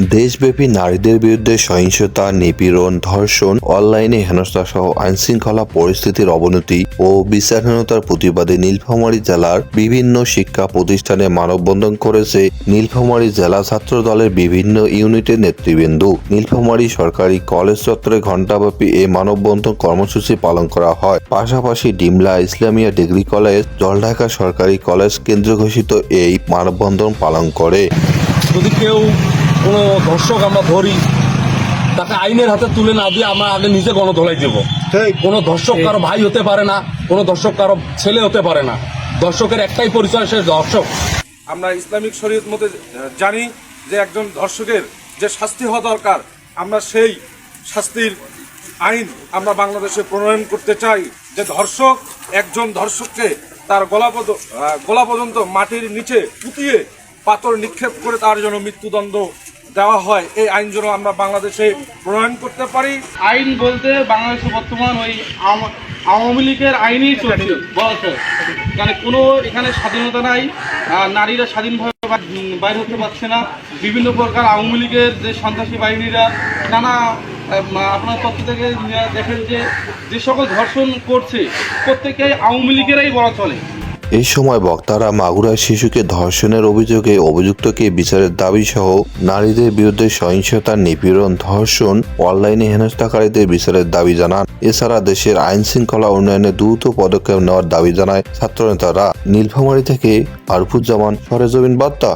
দেশব্যাপী নারীদের বিরুদ্ধে সহিংসতা, নিপীড়ন, ধর্ষণ, অনলাইনে হেনস্থা সহ আইনশৃঙ্খলা পরিস্থিতির অবনতি ও বিচারহীনতার প্রতিবাদে নীলফামারী জেলার বিভিন্ন শিক্ষা প্রতিষ্ঠানে মানববন্ধন করেছে নীলফামারী জেলা ছাত্র দলের বিভিন্ন ইউনিটের নেতৃবৃন্দ। নীলফামারী সরকারি কলেজ চত্বরে ঘণ্টাব্যাপী এই মানববন্ধন কর্মসূচি পালন করা হয়। পাশাপাশি ডিমলা ইসলামিয়া ডিগ্রি কলেজ, জলঢাকা সরকারি কলেজ কেন্দ্র ঘোষিত এই মানববন্ধন পালন করে। যদি কেউ কোনো ধর্ষক আমরা ধরি, তাকে আইনের হাতে তুলে না দিয়ে আমরা আগে নিজে গণধোলাই দেব। কোনো ধর্ষক কারো ভাই হতে পারে না, কোনো ধর্ষক কারো ছেলে হতে পারে না। ধর্ষকের একটাই পরিচয়, সে ধর্ষক। আমরা ইসলামিক শরীয়ত মতে জানি যে একজন ধর্ষকের যে শাস্তি হওয়া দরকার, আমরা সেই শাস্তির আইন আমরা বাংলাদেশে প্রণয়ন করতে চাই। যে ধর্ষক একজন ধর্ষককে তার গলা পর্যন্ত মাটির নিচে পুঁতিয়ে পাথর নিক্ষেপ করে তার জন্য মৃত্যুদণ্ড দেওয়া হয়, এই আইন যেন আমরা বাংলাদেশে প্রণয়ন করতে পারি। আইন বলতে বাংলাদেশে বর্তমান ওই আওয়ামী লীগের আইনই চলছে বলছে, মানে কোনো এখানে স্বাধীনতা নাই, নারীরা স্বাধীনভাবে বাইরে হতে পারছে না। বিভিন্ন প্রকার আওয়ামী লীগের যে সন্ত্রাসী বাহিনীরা নানা আপনার তথ্য থেকে দেখেন যে সকল ধর্ষণ করছে প্রত্যেকেই আওয়ামী লীগেরাই বলা চলে। এই সময় বক্তারা মাগুরার শিশুকে ধর্ষণের অভিযোগে অভিযুক্তকে বিচারের দাবি সহ নারীদের বিরুদ্ধে সহিংসতা, নিপীড়ন, ধর্ষণ, অনলাইনে হেনস্থাকারীদের বিচারের দাবি জানান। এছাড়া দেশের আইন শৃঙ্খলা উন্নয়নে দ্রুত পদক্ষেপ নেওয়ার দাবি জানায় ছাত্রনেতারা। নীলফামারী থেকে আরফুজ্জামান, সরেজমিন বার্তা।